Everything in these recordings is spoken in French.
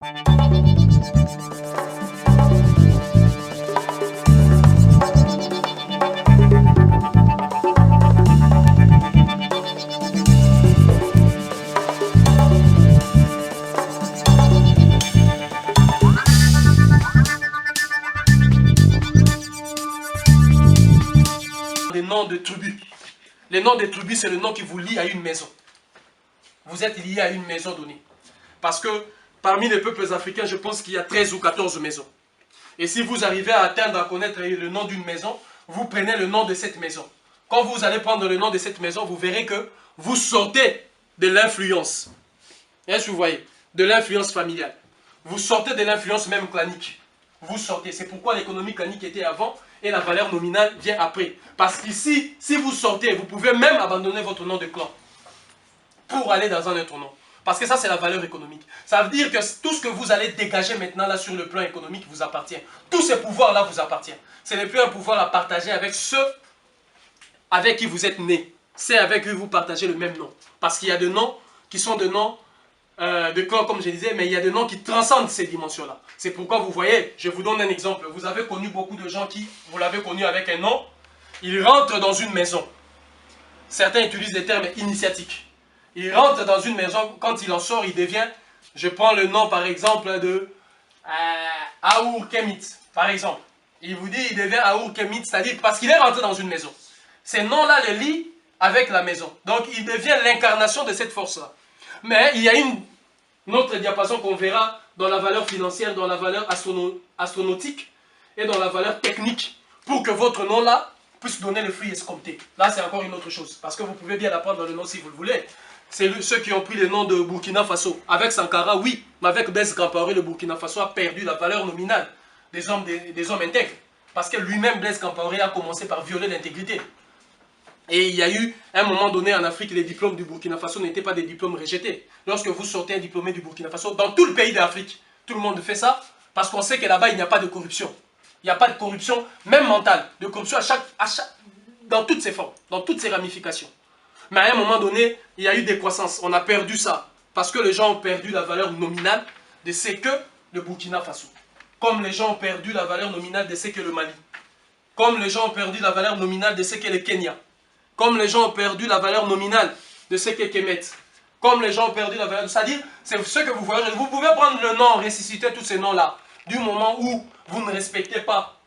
Les noms de tribus. Les noms des tribus, c'est le nom qui vous lie à une maison. Vous êtes lié à une maison donnée. Parce que parmi les peuples africains, je pense qu'il y a 13 ou 14 maisons. Et si vous arrivez à atteindre, à connaître le nom d'une maison, vous prenez le nom de cette maison. Quand vous allez prendre le nom de cette maison, vous verrez que vous sortez de l'influence. Est-ce que vous voyez? De l'influence familiale. Vous sortez de l'influence même clanique. Vous sortez. C'est pourquoi l'économie clanique était avant et la valeur nominale vient après. Parce qu'ici, si vous sortez, vous pouvez même abandonner votre nom de clan pour aller dans un autre nom. Parce que ça, c'est la valeur économique. Ça veut dire que tout ce que vous allez dégager maintenant là sur le plan économique vous appartient. Tous ces pouvoirs-là vous appartiennent. Ce n'est plus un pouvoir à partager avec ceux avec qui vous êtes nés. C'est avec eux que vous partagez le même nom. Parce qu'il y a des noms qui sont des noms de clans, comme je disais, mais il y a des noms qui transcendent ces dimensions-là. C'est pourquoi vous voyez, je vous donne un exemple. Vous avez connu beaucoup de gens qui, vous l'avez connu avec un nom, ils rentrent dans une maison. Certains utilisent des termes initiatiques. Il rentre dans une maison, quand il en sort, il devient, je prends le nom par exemple de Aour Kemit, par exemple. Il vous dit, il devient Aour Kemit, c'est-à-dire parce qu'il est rentré dans une maison. Ces noms-là le lient avec la maison. Donc il devient l'incarnation de cette force-là. Mais il y a une autre diapason qu'on verra dans la valeur financière, dans la valeur astronautique et dans la valeur technique pour que votre nom-là puisse donner le fruit escompté. Là, c'est encore une autre chose. Parce que vous pouvez bien apprendre le nom si vous le voulez. C'est ceux qui ont pris le nom de Burkina Faso. Avec Sankara, oui, mais avec Blaise Compaoré, le Burkina Faso a perdu la valeur nominale des hommes intègres. Parce que lui-même, Blaise Compaoré, a commencé par violer l'intégrité. Et il y a eu, à un moment donné en Afrique, les diplômes du Burkina Faso n'étaient pas des diplômes rejetés. Lorsque vous sortez un diplômé du Burkina Faso, dans tout le pays d'Afrique, tout le monde fait ça, parce qu'on sait que là-bas, il n'y a pas de corruption. Il n'y a pas de corruption, même mentale, de corruption dans toutes ses formes, dans toutes ses ramifications. Mais à un moment donné, il y a eu des croissances. On a perdu ça. Parce que les gens ont perdu la valeur nominale de ce que le Burkina Faso. Comme les gens ont perdu la valeur nominale de ce que le Mali. Comme les gens ont perdu la valeur nominale de ce que le Kenya. Comme les gens ont perdu la valeur nominale de ce qu'est Kemet. Comme les gens ont perdu la valeur... C'est-à-dire, c'est ce que vous voyez. Vous pouvez prendre le nom, ressusciter tous ces noms-là. Du moment où vous ne respectez pas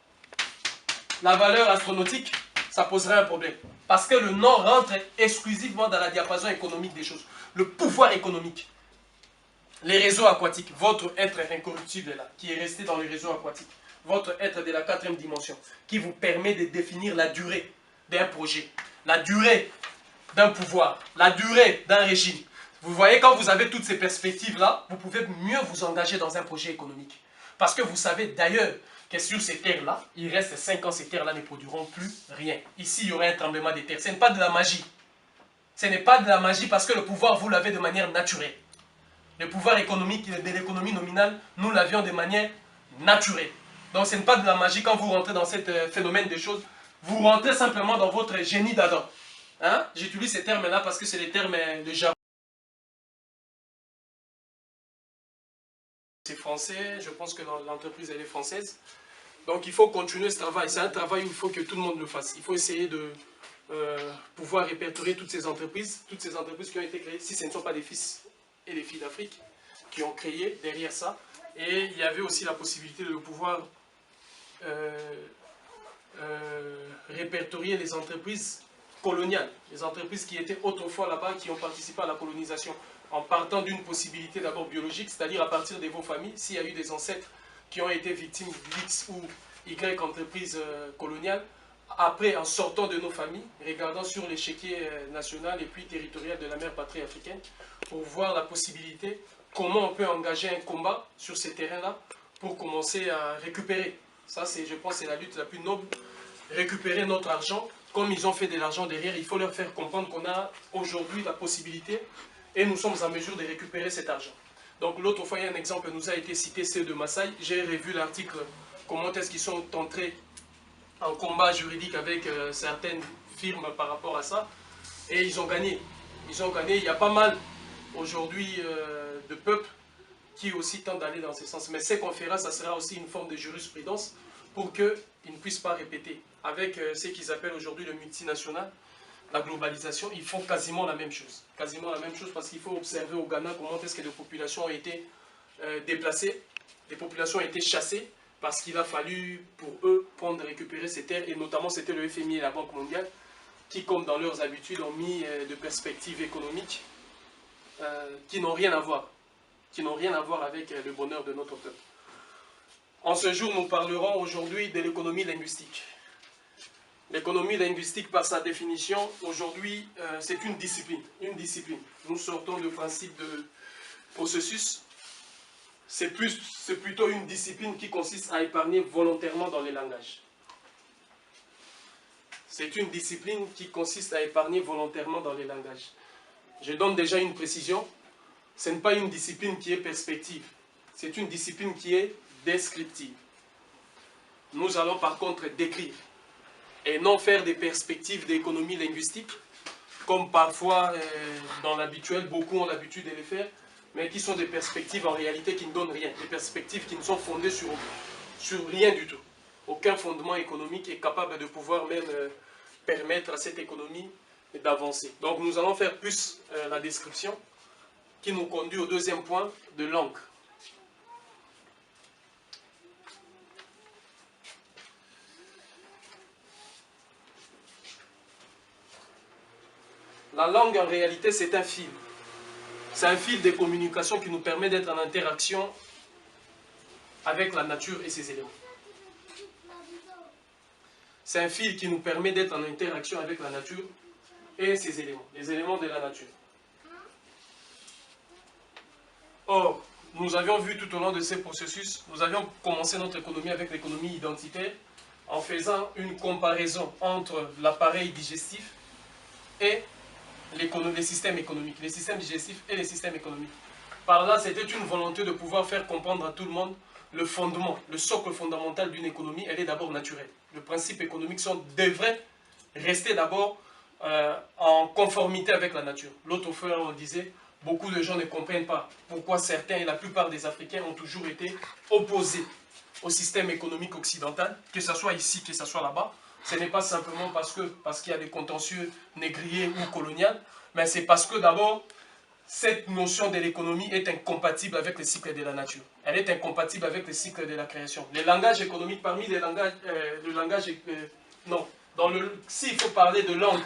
la valeur astronautique, ça poserait un problème. Parce que le nom rentre exclusivement dans la diapason économique des choses. Le pouvoir économique. Les réseaux aquatiques. Votre être incorruptible là, qui est resté dans les réseaux aquatiques. Votre être de la 4e dimension, qui vous permet de définir la durée d'un projet. La durée d'un pouvoir, la durée d'un régime. Vous voyez, quand vous avez toutes ces perspectives-là, vous pouvez mieux vous engager dans un projet économique. Parce que vous savez d'ailleurs que sur ces terres-là, il reste 5 ans, ces terres-là ne produiront plus rien. Ici, il y aura un tremblement de terre. Ce n'est pas de la magie. Ce n'est pas de la magie parce que le pouvoir, vous l'avez de manière naturelle. Le pouvoir économique de l'économie nominale, nous l'avions de manière naturelle. Donc ce n'est pas de la magie quand vous rentrez dans ce phénomène des choses. Vous rentrez simplement dans votre génie d'Adam. Hein? J'utilise ces termes-là parce que c'est les termes de jargon. C'est français, je pense que l'entreprise elle est française. Donc il faut continuer ce travail. C'est un travail où il faut que tout le monde le fasse. Il faut essayer de pouvoir répertorier toutes ces entreprises qui ont été créées, si ce ne sont pas des fils et des filles d'Afrique qui ont créé derrière ça. Et il y avait aussi la possibilité de pouvoir répertorier les entreprises coloniales, les entreprises qui étaient autrefois là-bas, qui ont participé à la colonisation, en partant d'une possibilité d'abord biologique, c'est-à-dire à partir de vos familles, s'il y a eu des ancêtres qui ont été victimes d'X ou Y entreprises coloniales, après, en sortant de nos familles, regardant sur l'échiquier national et puis territorial de la mère patrie africaine, pour voir la possibilité, comment on peut engager un combat sur ces terrains-là, pour commencer à récupérer. Ça, je pense, c'est la lutte la plus noble. Récupérer notre argent, comme ils ont fait de l'argent derrière, il faut leur faire comprendre qu'on a aujourd'hui la possibilité et nous sommes en mesure de récupérer cet argent. Donc l'autre fois, il y a un exemple nous a été cité, c'est de Maasai. J'ai revu l'article, comment est-ce qu'ils sont entrés en combat juridique avec certaines firmes par rapport à ça. Et ils ont gagné. Ils ont gagné. Il y a pas mal aujourd'hui de peuples qui aussi tentent d'aller dans ce sens. Mais ce qu'on fera, ça sera aussi une forme de jurisprudence pour qu'ils ne puissent pas répéter. Avec ce qu'ils appellent aujourd'hui le multinational, la globalisation, ils font quasiment la même chose. Quasiment la même chose parce qu'il faut observer au Ghana comment est-ce que les populations ont été déplacées, les populations ont été chassées parce qu'il a fallu pour eux prendre, récupérer ces terres et notamment c'était le FMI et la Banque mondiale qui, comme dans leurs habitudes, ont mis de perspectives économiques qui n'ont rien à voir. Qui n'ont rien à voir avec le bonheur de notre peuple. En ce jour, nous parlerons aujourd'hui de l'économie linguistique. L'économie linguistique, par sa définition, aujourd'hui, c'est une discipline. Une discipline. Nous sortons du principe de processus. C'est plutôt une discipline qui consiste à épargner volontairement dans les langages. C'est une discipline qui consiste à épargner volontairement dans les langages. Je donne déjà une précision. Ce n'est pas une discipline qui est perspective. C'est une discipline qui est descriptive. Nous allons par contre décrire et non faire des perspectives d'économie linguistique, comme parfois dans l'habituel, beaucoup ont l'habitude de les faire, mais qui sont des perspectives en réalité qui ne donnent rien, des perspectives qui ne sont fondées sur rien du tout. Aucun fondement économique est capable de pouvoir même permettre à cette économie d'avancer. Donc nous allons faire plus la description qui nous conduit au deuxième point de langue. La langue, en réalité, c'est un fil. C'est un fil de communication qui nous permet d'être en interaction avec la nature et ses éléments. C'est un fil qui nous permet d'être en interaction avec la nature et ses éléments, les éléments de la nature. Or, nous avions vu tout au long de ces processus, nous avions commencé notre économie avec l'économie identitaire en faisant une comparaison entre l'appareil digestif et les systèmes économiques, les systèmes digestifs et les systèmes économiques. Par là, c'était une volonté de pouvoir faire comprendre à tout le monde le fondement, le socle fondamental d'une économie, elle est d'abord naturelle. Le principe économique devrait rester d'abord en conformité avec la nature. L'autre fois, on disait, beaucoup de gens ne comprennent pas pourquoi certains et la plupart des Africains ont toujours été opposés au système économique occidental, que ce soit ici, que ce soit là-bas. Ce n'est pas simplement parce qu'il y a des contentieux négriers ou coloniaux, mais c'est parce que d'abord, cette notion de l'économie est incompatible avec le cycle de la nature. Elle est incompatible avec le cycle de la création. Les langages économiques, parmi les langages, s'il faut parler de langue,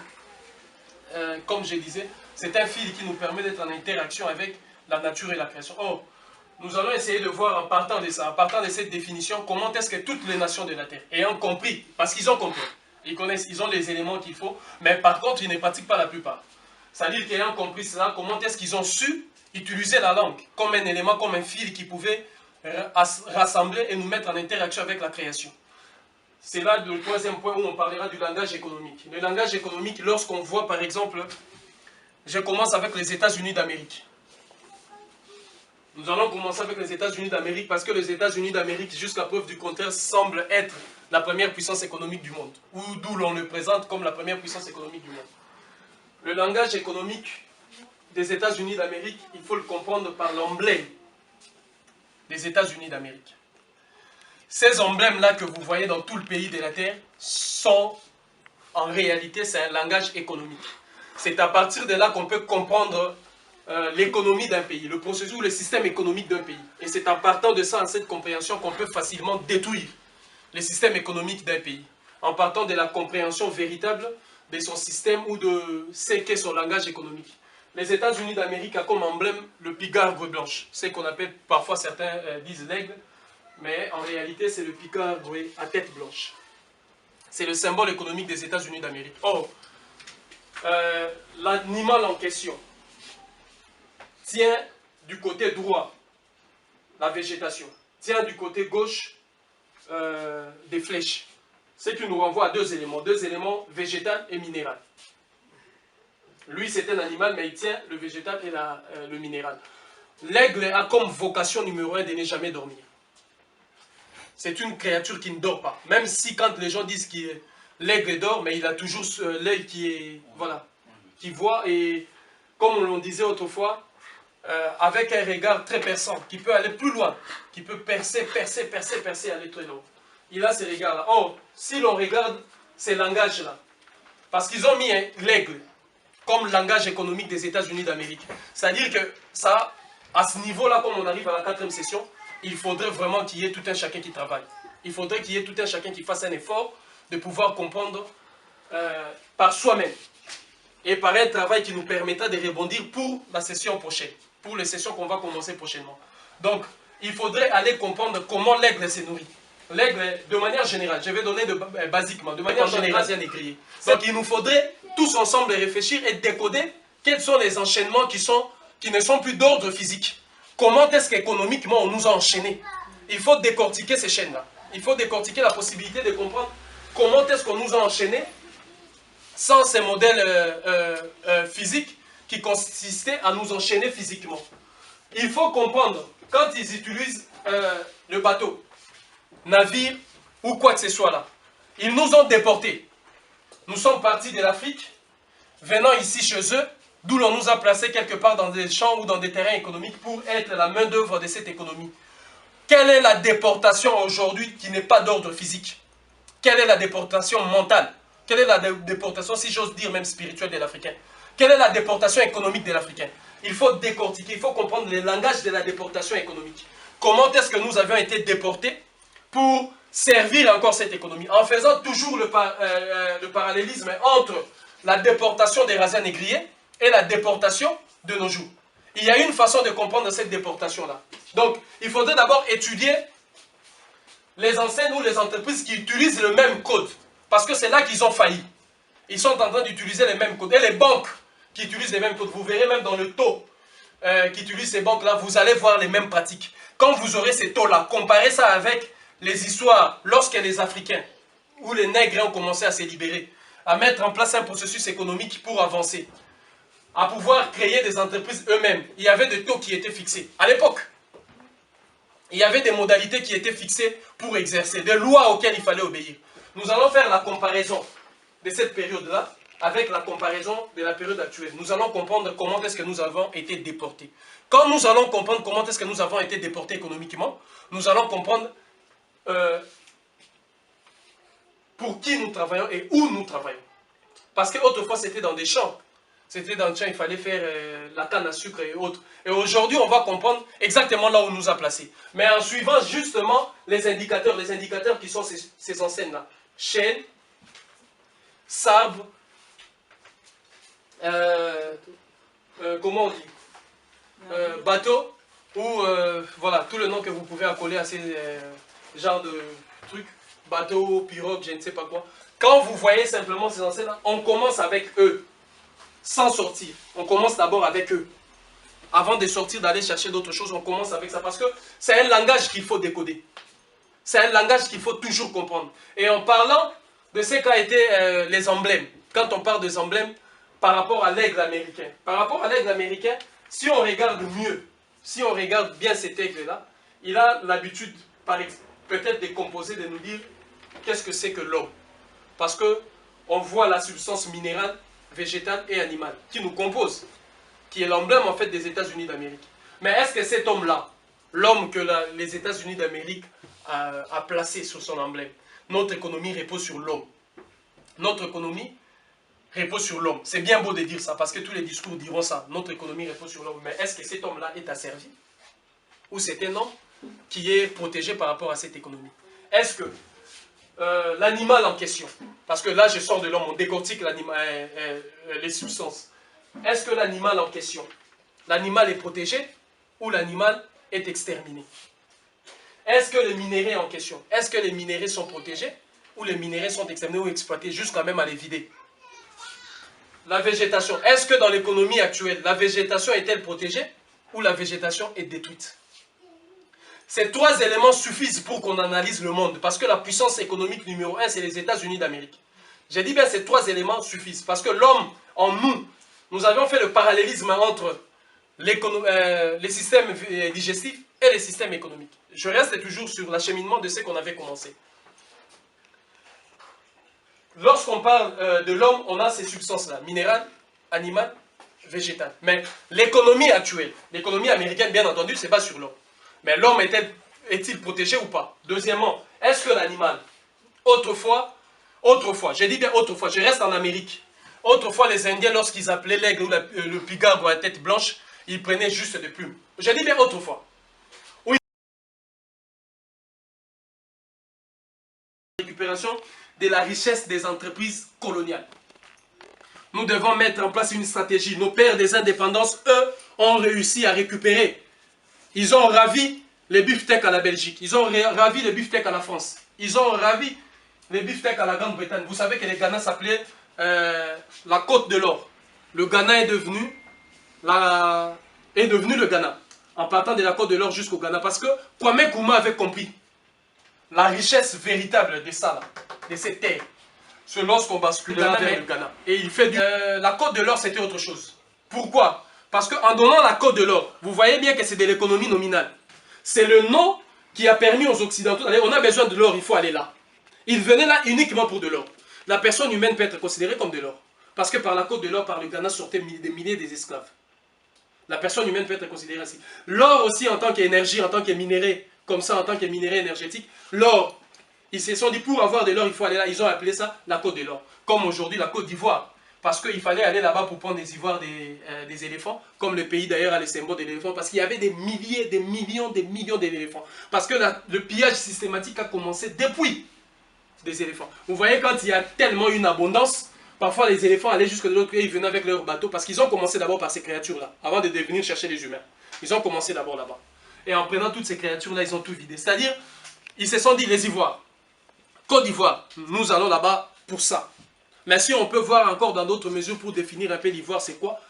comme je disais, c'est un fil qui nous permet d'être en interaction avec la nature et la création. Or, nous allons essayer de voir en partant de ça, en partant de cette définition, comment est-ce que toutes les nations de la Terre, ayant compris, parce qu'ils ont compris, ils connaissent, ils ont les éléments qu'il faut, mais par contre, ils ne pratiquent pas la plupart. C'est-à-dire qu'ayant compris cela, comment est-ce qu'ils ont su utiliser la langue comme un élément, comme un fil qui pouvait rassembler et nous mettre en interaction avec la création. C'est là le troisième point où on parlera du langage économique. Le langage économique, lorsqu'on voit par exemple, je commence avec les États-Unis d'Amérique. Nous allons commencer avec les États-Unis d'Amérique parce que les États-Unis d'Amérique, jusqu'à preuve du contraire, semblent être la première puissance économique du monde, ou d'où l'on le présente comme la première puissance économique du monde. Le langage économique des États-Unis d'Amérique, il faut le comprendre par l'emblème des États-Unis d'Amérique. Ces emblèmes-là que vous voyez dans tout le pays de la Terre sont, en réalité, c'est un langage économique. C'est à partir de là qu'on peut comprendre l'économie d'un pays, le processus ou le système économique d'un pays. Et c'est en partant de ça, en cette compréhension, qu'on peut facilement détruire le système économique d'un pays. En partant de la compréhension véritable de son système ou de ce qu'est son langage économique. Les États-Unis d'Amérique a comme emblème le pigargue blanche, ce qu'on appelle, parfois certains disent l'aigle, mais en réalité c'est le pigargue à tête blanche. C'est le symbole économique des États-Unis d'Amérique. Or, l'animal en question tient du côté droit la végétation, tient du côté gauche des flèches. Ce qui nous renvoie à deux éléments végétal et minéral. Lui, c'est un animal, mais il tient le végétal et le minéral. L'aigle a comme vocation numéro 1 de ne jamais dormir. C'est une créature qui ne dort pas. Même si quand les gens disent que l'aigle dort, mais il a toujours l'œil qui est, voilà, qui voit. Et comme on le disait autrefois, avec un regard très perçant, qui peut aller plus loin, qui peut percer, aller très loin. Il a ces regards-là. Or, si l'on regarde ces langages-là, parce qu'ils ont mis l'aigle comme langage économique des États-Unis d'Amérique. C'est-à-dire que ça, à ce niveau-là, comme on arrive à la 4e session, il faudrait vraiment qu'il y ait tout un chacun qui travaille. Il faudrait qu'il y ait tout un chacun qui fasse un effort de pouvoir comprendre par soi-même. Et par un travail qui nous permettra de rebondir pour la session prochaine, pour les sessions qu'on va commencer prochainement. Donc, il faudrait aller comprendre comment l'aigle se nourrit. L'aigle, de manière générale, je vais donner basiquement, de manière générale, négrier. Donc, il nous faudrait tous ensemble réfléchir et décoder quels sont les enchaînements qui ne sont plus d'ordre physique. Comment est-ce qu'économiquement on nous a enchaînés? Il faut décortiquer ces chaînes-là. Il faut décortiquer la possibilité de comprendre comment est-ce qu'on nous a enchaînés sans ces modèles physiques qui consistaient à nous enchaîner physiquement. Il faut comprendre, quand ils utilisent le bateau, navire ou quoi que ce soit là, ils nous ont déportés. Nous sommes partis de l'Afrique, venant ici chez eux, d'où l'on nous a placés quelque part dans des champs ou dans des terrains économiques pour être la main-d'œuvre de cette économie. Quelle est la déportation aujourd'hui qui n'est pas d'ordre physique? Quelle est la déportation mentale? Quelle est la déportation, si j'ose dire, même spirituelle de l'Africain? Quelle est la déportation économique de l'Africain? Il faut décortiquer, il faut comprendre le langage de la déportation économique. Comment est-ce que nous avions été déportés pour servir encore cette économie? En faisant toujours le parallélisme entre la déportation des razzias négriers et la déportation de nos jours. Il y a une façon de comprendre cette déportation-là. Donc, il faudrait d'abord étudier les enseignes ou les entreprises qui utilisent le même code. Parce que c'est là qu'ils ont failli. Ils sont en train d'utiliser les mêmes codes. Et les banques qui utilisent les mêmes codes, vous verrez même dans le taux qu'utilisent ces banques-là, vous allez voir les mêmes pratiques. Quand vous aurez ces taux-là, comparez ça avec les histoires lorsque les Africains ou les nègres ont commencé à se libérer, à mettre en place un processus économique pour avancer, à pouvoir créer des entreprises eux-mêmes. Il y avait des taux qui étaient fixés. À l'époque, il y avait des modalités qui étaient fixées pour exercer, des lois auxquelles il fallait obéir. Nous allons faire la comparaison de cette période-là avec la comparaison de la période actuelle. Nous allons comprendre comment est-ce que nous avons été déportés. Quand nous allons comprendre comment est-ce que nous avons été déportés économiquement, nous allons comprendre pour qui nous travaillons et où nous travaillons. Parce qu'autrefois, c'était dans des champs. C'était dans le champ, il fallait faire la canne à sucre et autres. Et aujourd'hui, on va comprendre exactement là où on nous a placés. Mais en suivant justement les indicateurs qui sont ces enseignes-là. Chêne, sabre, comment on dit, bateau, ou voilà, tout le nom que vous pouvez accoler à ces genres de trucs, bateau, pirogue, je ne sais pas quoi. Quand vous voyez simplement ces enseignes-là, on commence avec eux, sans sortir. On commence d'abord avec eux. Avant de sortir, d'aller chercher d'autres choses, on commence avec ça. Parce que c'est un langage qu'il faut décoder. C'est un langage qu'il faut toujours comprendre. Et en parlant de ce qu'a été les emblèmes, quand on parle des emblèmes par rapport à l'aigle américain. Par rapport à l'aigle américain, si on regarde mieux, si on regarde bien cet aigle-là, il a l'habitude, peut-être de composer, de nous dire qu'est-ce que c'est que l'homme. Parce qu'on voit la substance minérale, végétale et animale qui nous compose, qui est l'emblème en fait des États-Unis d'Amérique. Mais est-ce que cet homme-là, l'homme que les États-Unis d'Amérique a placé sur son emblème, notre économie repose sur l'homme. Notre économie repose sur l'homme. C'est bien beau de dire ça, parce que tous les discours diront ça. Notre économie repose sur l'homme. Mais est-ce que cet homme-là est asservi? Ou c'est un homme qui est protégé par rapport à cette économie? Est-ce que l'animal en question, parce que là je sors de l'homme, on décortique les substances. Est-ce que l'animal en question, l'animal est protégé ou l'animal est exterminé? Est-ce que les minéraux en question, est-ce que les minéraux sont protégés ou les minéraux sont exterminés ou exploités jusqu'à même à les vider? La végétation, est-ce que dans l'économie actuelle, la végétation est-elle protégée ou la végétation est détruite? Ces trois éléments suffisent pour qu'on analyse le monde, parce que la puissance économique numéro 1, c'est les États-Unis d'Amérique. J'ai dit bien ces trois éléments suffisent, parce que l'homme, en nous, nous avions fait le parallélisme entre les systèmes digestifs et les systèmes économiques. Je reste toujours sur l'acheminement de ce qu'on avait commencé. Lorsqu'on parle de l'homme, on a ces substances-là, minérales, animales végétale. Mais l'économie actuelle, l'économie américaine, bien entendu, c'est pas sur l'homme. Mais l'homme est-il protégé ou pas? Deuxièmement, est-ce que l'animal, autrefois, je dis bien autrefois, je reste en Amérique. Autrefois, les Indiens, lorsqu'ils appelaient l'aigle ou le pigard ou la tête blanche, ils prenaient juste des plumes. Je dis bien autrefois. Oui. Récupération de la richesse des entreprises coloniales. Nous devons mettre en place une stratégie. Nos pères des indépendances, eux, ont réussi à récupérer. Ils ont ravi les beefsteaks à la Belgique. Ils ont ravi les beefsteaks à la France. Ils ont ravi les beefsteaks à la Grande-Bretagne. Vous savez que le Ghana s'appelait la Côte de l'Or. Le Ghana est devenu le Ghana. En partant de la Côte de l'Or jusqu'au Ghana. Parce que Kwame Nkrumah avait compris la richesse véritable de ça, de ces terres. C'est lorsqu'on bascule vers le Ghana. Et il fait la Côte de l'Or, c'était autre chose. Pourquoi? Parce qu'en donnant la Côte de l'Or, vous voyez bien que c'est de l'économie nominale. C'est le nom qui a permis aux Occidentaux d'aller, on a besoin de l'or, il faut aller là. Ils venaient là uniquement pour de l'or. La personne humaine peut être considérée comme de l'or. Parce que par la Côte de l'Or, par le Ghana, sortaient des milliers d'esclaves. La personne humaine peut être considérée ainsi. L'or aussi en tant qu'énergie, en tant que minerai, comme ça en tant que minerai énergétique, l'or, ils se sont dit pour avoir de l'or, il faut aller là. Ils ont appelé ça la Côte de l'Or. Comme aujourd'hui la Côte d'Ivoire. Parce qu'il fallait aller là-bas pour prendre des ivoires des éléphants. Comme le pays d'ailleurs a les symboles de l'éléphant. Parce qu'il y avait des milliers, des millions d'éléphants. Parce que le pillage systématique a commencé depuis des éléphants. Vous voyez quand il y a tellement une abondance, parfois les éléphants allaient jusque de l'autre côté, ils venaient avec leur bateau. Parce qu'ils ont commencé d'abord par ces créatures-là. Avant de venir chercher les humains. Ils ont commencé d'abord là-bas. Et en prenant toutes ces créatures-là, ils ont tout vidé. C'est-à-dire, ils se sont dit, les ivoires, Côte d'Ivoire, nous allons là-bas pour ça. Mais si on peut voir encore dans d'autres mesures pour définir un peu l'Ivoire, c'est quoi,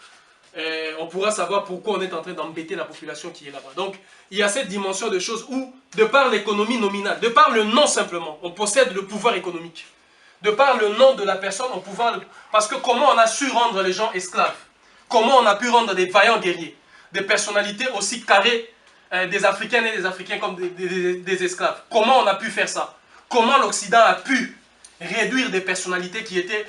on pourra savoir pourquoi on est en train d'embêter la population qui est là-bas. Donc, il y a cette dimension de choses où, de par l'économie nominale, de par le nom simplement, on possède le pouvoir économique. De par le nom de la personne, on pouvoir... Parce que comment on a su rendre les gens esclaves? Comment on a pu rendre des vaillants guerriers? Des personnalités aussi carrées, des Africaines et des Africains comme des esclaves? Comment on a pu faire ça? Comment l'Occident a pu réduire des personnalités qui étaient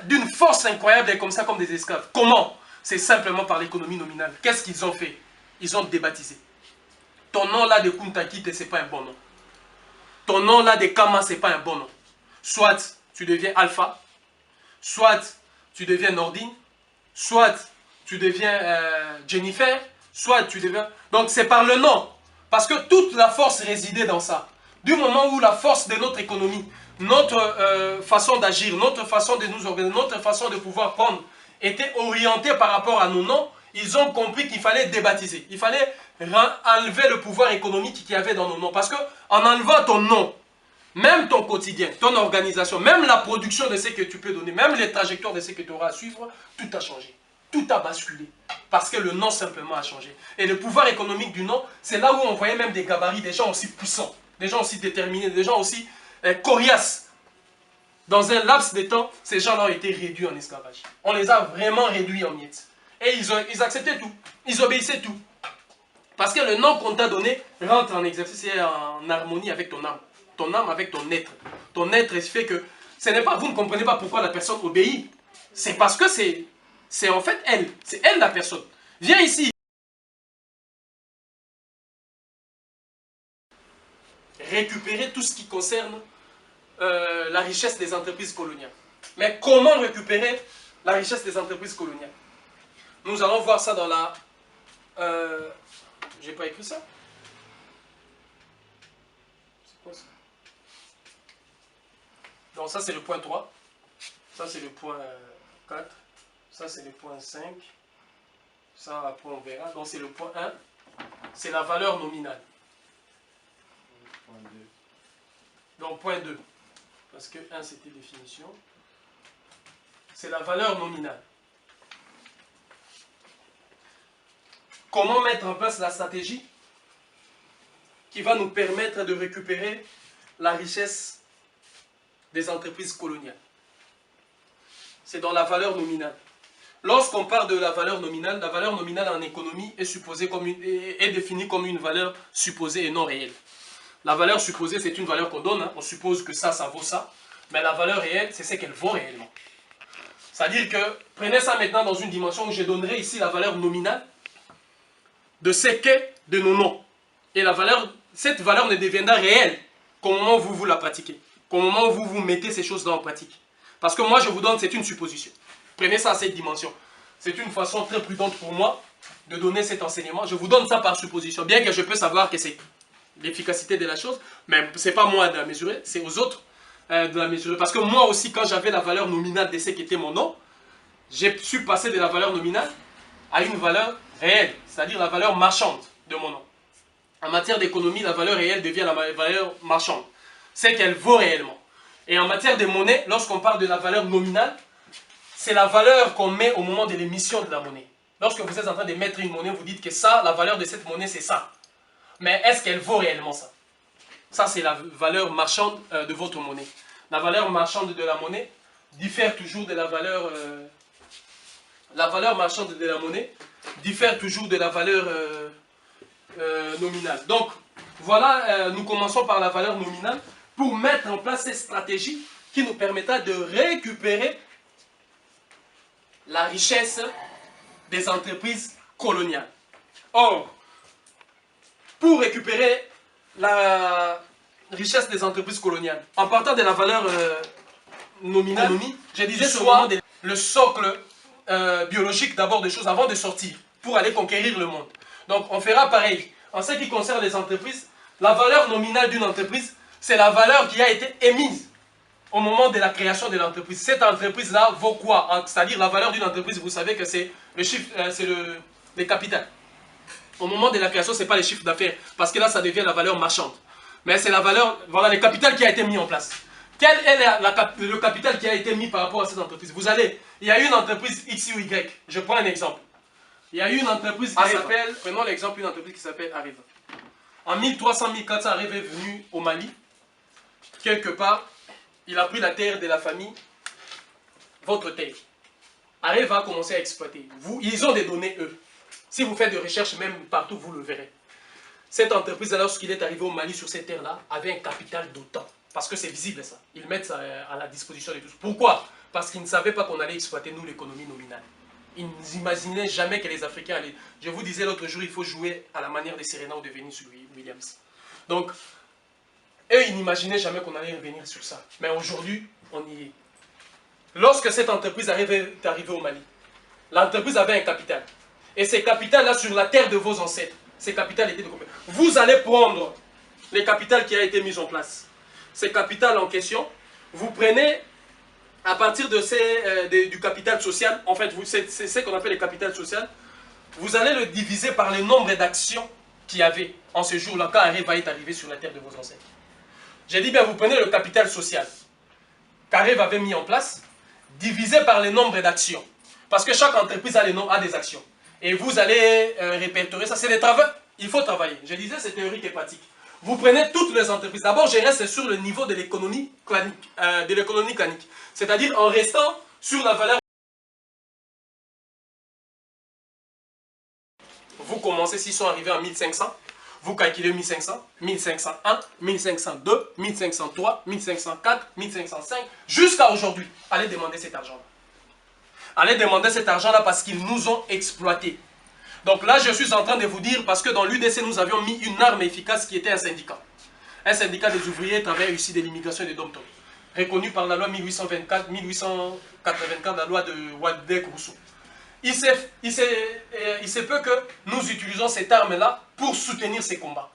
d'une force incroyable et comme ça comme des esclaves? Comment? C'est simplement par l'économie nominale. Qu'est-ce qu'ils ont fait? Ils ont débaptisé. Ton nom là de Kunta Kinte, ce n'est pas un bon nom. Ton nom là de Kama, ce n'est pas un bon nom. Soit tu deviens Alpha, soit tu deviens Nordine, soit tu deviens Jennifer, soit tu deviens... Donc c'est par le nom. Parce que toute la force résidait dans ça. Du moment où la force de notre économie, notre façon d'agir, notre façon de nous organiser, notre façon de pouvoir prendre, était orientée par rapport à nos noms, ils ont compris qu'il fallait débaptiser. Il fallait enlever le pouvoir économique qu'il y avait dans nos noms. Parce qu'en enlevant ton nom, même ton quotidien, ton organisation, même la production de ce que tu peux donner, même les trajectoires de ce que tu auras à suivre, tout a changé. Tout a basculé. Parce que le nom simplement a changé. Et le pouvoir économique du nom, c'est là où on voyait même des gabarits, des gens aussi puissants, des gens aussi déterminés, des gens aussi coriaces. Dans un laps de temps, ces gens-là ont été réduits en esclavage. On les a vraiment réduits en miettes. Et ils acceptaient tout. Ils obéissaient tout. Parce que le nom qu'on t'a donné rentre en exercice et en harmonie avec ton âme. Ton âme avec ton être. Ton être fait que... Ce n'est pas, vous ne comprenez pas pourquoi la personne obéit. C'est parce que c'est en fait elle. C'est elle la personne. Viens ici. Récupérer tout ce qui concerne la richesse des entreprises coloniales. Mais comment récupérer la richesse des entreprises coloniales? Nous allons voir ça dans la... j'ai pas écrit ça. C'est quoi ça? Donc ça c'est le point 3. Ça c'est le point 4. Ça c'est le point 5. Ça après on verra. Donc c'est le point 1. C'est la valeur nominale. Point 2. Donc point 2. Parce que 1 c'était définition. C'est la valeur nominale. Comment mettre en place la stratégie qui va nous permettre de récupérer la richesse des entreprises coloniales? C'est dans la valeur nominale. Lorsqu'on parle de la valeur nominale en économie est, est définie comme une valeur supposée et non réelle. La valeur supposée, c'est une valeur qu'on donne, hein. On suppose que ça vaut ça, mais la valeur réelle, c'est ce qu'elle vaut réellement. C'est-à-dire que, prenez ça maintenant dans une dimension où je donnerai ici la valeur nominale de ce qu'est de nos noms. Et cette valeur ne deviendra réelle qu'au moment où vous la pratiquez, qu'au moment où vous mettez ces choses-là en pratique. Parce que moi, je vous donne, c'est une supposition. Prenez ça à cette dimension. C'est une façon très prudente pour moi de donner cet enseignement. Je vous donne ça par supposition, bien que je peux savoir que c'est l'efficacité de la chose, mais ce n'est pas moi de la mesurer, c'est aux autres de la mesurer. Parce que moi aussi, quand j'avais la valeur nominale de ce qui était mon nom, j'ai su passer de la valeur nominale à une valeur réelle, c'est-à-dire la valeur marchande de mon nom. En matière d'économie, la valeur réelle devient la valeur marchande, c'est qu'elle vaut réellement. Et en matière de monnaie, lorsqu'on parle de la valeur nominale, c'est la valeur qu'on met au moment de l'émission de la monnaie. Lorsque vous êtes en train de mettre une monnaie, vous dites que ça, la valeur de cette monnaie, c'est ça. Mais est-ce qu'elle vaut réellement ça? Ça, c'est la valeur marchande de votre monnaie. La valeur marchande de la monnaie diffère toujours de la valeur... la valeur marchande de la monnaie diffère toujours de la valeur nominale. Donc, voilà, nous commençons par la valeur nominale pour mettre en place cette stratégie qui nous permettra de récupérer la richesse des entreprises coloniales. Or, pour récupérer la richesse des entreprises coloniales, en partant de la valeur nominale, je disais souvent le socle biologique d'abord des choses avant de sortir, pour aller conquérir le monde. Donc on fera pareil. En ce qui concerne les entreprises, la valeur nominale d'une entreprise, c'est la valeur qui a été émise au moment de la création de l'entreprise. Cette entreprise-là vaut quoi? C'est-à-dire la valeur d'une entreprise, vous savez que c'est le chiffre, c'est le capital. Au moment de la création, ce n'est pas les chiffres d'affaires, parce que là, ça devient la valeur marchande. Mais c'est la valeur, voilà, le capital qui a été mis en place. Quel est le capital qui a été mis par rapport à cette entreprise? Vous allez, il y a une entreprise X ou Y, je prends un exemple. Il y a une entreprise qui s'appelle, prenons l'exemple d'une entreprise qui s'appelle Areva. En 1300-1400, Areva est venu au Mali. Quelque part, il a pris la terre de la famille, votre terre. Areva a commencé à exploiter. Ils ont des données, eux. Si vous faites des recherches, même partout, vous le verrez. Cette entreprise, lorsqu'il est arrivé au Mali sur cette terre-là, avait un capital d'autant. Parce que c'est visible ça. Ils mettent ça à la disposition de tous. Pourquoi? Parce qu'ils ne savaient pas qu'on allait exploiter, nous, l'économie nominale. Ils n'imaginaient jamais que les Africains allaient... Je vous disais l'autre jour, il faut jouer à la manière de Serena ou de Venus Williams. Donc, eux, ils n'imaginaient jamais qu'on allait revenir sur ça. Mais aujourd'hui, on y est. Lorsque cette entreprise est arrivée au Mali, l'entreprise avait un capital. Et ces capitals-là, sur la terre de vos ancêtres, ces capitals étaient de combien? Vous allez prendre les capitales qui a été mis en place. Ces capitales en question, vous prenez à partir de du capital social, en fait, c'est ce qu'on appelle le capital social, vous allez le diviser par le nombre d'actions qu'il y avait en ce jour-là, quand Areva est arrivé sur la terre de vos ancêtres. J'ai dit bien, vous prenez le capital social qu'Areva avait mis en place, divisé par le nombre d'actions. Parce que chaque entreprise a des actions. Et vous allez répertorier ça. C'est des travaux. Il faut travailler. Je disais, c'est théorique et pratique. Vous prenez toutes les entreprises. D'abord, je reste sur le niveau de l'économie clanique. C'est-à-dire en restant sur la valeur. Vous commencez, s'ils sont arrivés en 1500, vous calculez 1500, 1501, 1502, 1503, 1504, 1505, jusqu'à aujourd'hui. Allez demander cet argent-là. Allez demander cet argent-là parce qu'ils nous ont exploités. Donc là, je suis en train de vous dire, parce que dans l'UDC, nous avions mis une arme efficace qui était un syndicat. Un syndicat des ouvriers travailleurs issus de l'immigration et des dom-tom, reconnu par la loi 1884, la loi de Ouadek-Rousseau. Il se peut que nous utilisons cette arme-là pour soutenir ces combats.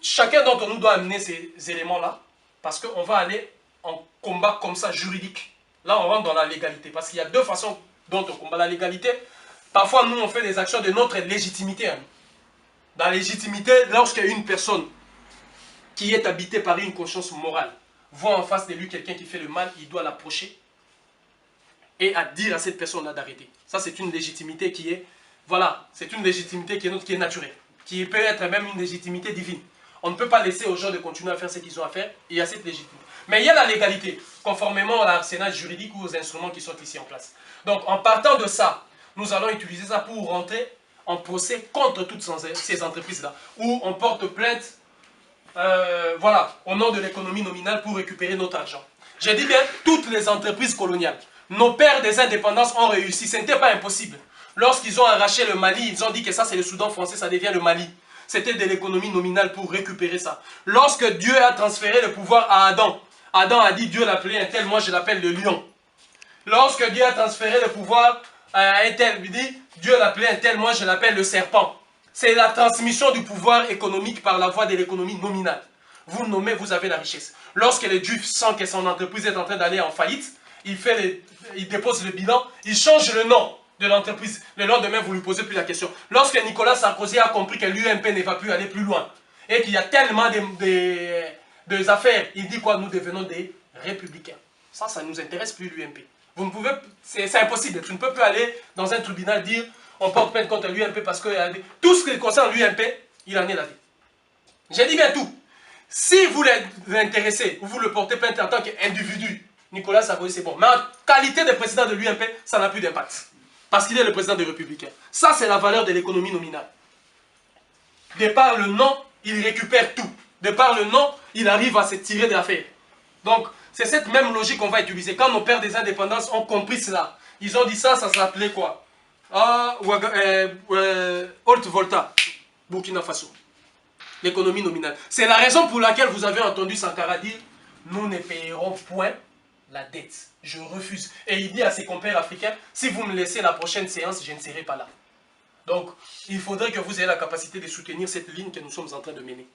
Chacun d'entre nous doit amener ces éléments-là, parce qu'on va aller en combat comme ça, juridique. Là, on rentre dans la légalité, parce qu'il y a deux façons dont on combat la légalité. Parfois, nous, on fait des actions de notre légitimité. Hein. Dans la légitimité, lorsqu'il y a une personne qui est habitée par une conscience morale, voit en face de lui quelqu'un qui fait le mal, il doit l'approcher et à dire à cette personne-là d'arrêter. Ça, c'est une légitimité qui est, voilà, c'est une légitimité qui est naturelle, qui peut être même une légitimité divine. On ne peut pas laisser aux gens de continuer à faire ce qu'ils ont à faire, il y a cette légitimité. Mais il y a la légalité, conformément à l'arsenal juridique ou aux instruments qui sont ici en place. Donc, en partant de ça, nous allons utiliser ça pour rentrer en procès contre toutes ces entreprises-là, où on porte plainte, voilà, au nom de l'économie nominale pour récupérer notre argent. J'ai dit bien toutes les entreprises coloniales. Nos pères des indépendances ont réussi, ce n'était pas impossible. Lorsqu'ils ont arraché le Mali, ils ont dit que ça c'est le Soudan français, ça devient le Mali. C'était de l'économie nominale pour récupérer ça. Lorsque Dieu a transféré le pouvoir à Adam, Adam a dit Dieu l'appelait un tel, moi je l'appelle le lion. Lorsque Dieu a transféré le pouvoir à un tel, il dit Dieu l'appelait un tel, moi je l'appelle le serpent. C'est la transmission du pouvoir économique par la voie de l'économie nominale. Vous nommez, vous avez la richesse. Lorsque le juif sent que son entreprise est en train d'aller en faillite, il dépose le bilan, il change le nom de l'entreprise. Le lendemain, vous ne lui posez plus la question. Lorsque Nicolas Sarkozy a compris que l'UMP ne va plus aller plus loin et qu'il y a tellement de affaires, il dit quoi? Nous devenons des républicains. Ça ne nous intéresse plus l'UMP. Vous ne pouvez, c'est impossible. Tu ne peux plus aller dans un tribunal dire on porte plainte contre l'UMP parce que tout ce qui concerne l'UMP, il en est là. J'ai dit bien tout. Si vous l'intéressez ou vous le portez plainte en tant qu'individu, Nicolas Sarkozy, c'est bon. Mais en qualité de président de l'UMP, ça n'a plus d'impact. Parce qu'il est le président des Républicains. Ça, c'est la valeur de l'économie nominale. De par le nom, il récupère tout. De par le nom, il arrive à se tirer d'affaires. Donc, c'est cette même logique qu'on va utiliser. Quand nos pères des indépendances ont compris cela, ils ont dit ça s'appelait quoi? Haute Volta, Burkina Faso. L'économie nominale. C'est la raison pour laquelle vous avez entendu Sankara dire « Nous ne payerons point la dette. Je refuse. » Et il dit à ses compères africains « Si vous me laissez la prochaine séance, je ne serai pas là. » Donc, il faudrait que vous ayez la capacité de soutenir cette ligne que nous sommes en train de mener.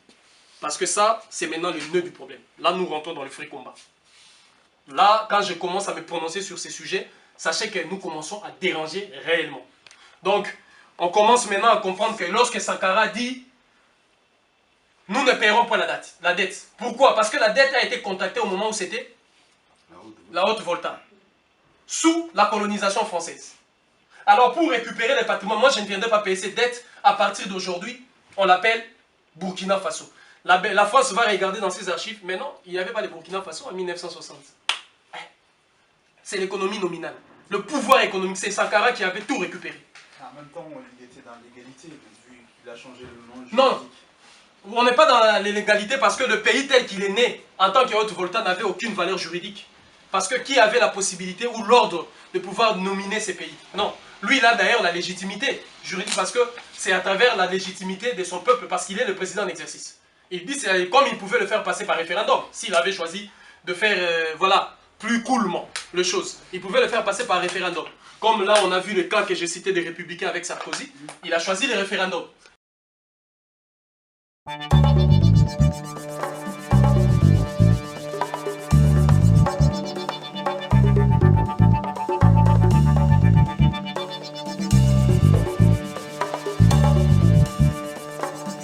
Parce que ça, c'est maintenant le nœud du problème. Là, nous rentrons dans le vrai combat. Là, quand je commence à me prononcer sur ces sujets, sachez que nous commençons à déranger réellement. Donc, on commence maintenant à comprendre que lorsque Sankara dit nous ne paierons pas la dette. Pourquoi? Parce que la dette a été contractée au moment où c'était la Haute Volta, sous la colonisation française. Alors pour récupérer les patrimoines, moi je ne viendrai pas payer cette dette à partir d'aujourd'hui, on l'appelle Burkina Faso. La France va regarder dans ses archives, mais non, il n'y avait pas de Burkina Faso en 1960. C'est l'économie nominale. Le pouvoir économique, c'est Sankara qui avait tout récupéré. En même temps, il était dans l'égalité, vu qu'il a changé le nom. Non, on n'est pas dans l'illégalité parce que le pays tel qu'il est né, en tant que Haute Volta, n'avait aucune valeur juridique. Parce que qui avait la possibilité ou l'ordre de pouvoir nominer ces pays? Non. Lui, il a d'ailleurs la légitimité juridique parce que c'est à travers la légitimité de son peuple, parce qu'il est le président en exercice. Il dit, comme il pouvait le faire passer par référendum, s'il avait choisi de faire, voilà, plus coolement les choses. Il pouvait le faire passer par référendum. Comme là, on a vu le cas que j'ai cité des Républicains avec Sarkozy, il a choisi le référendum.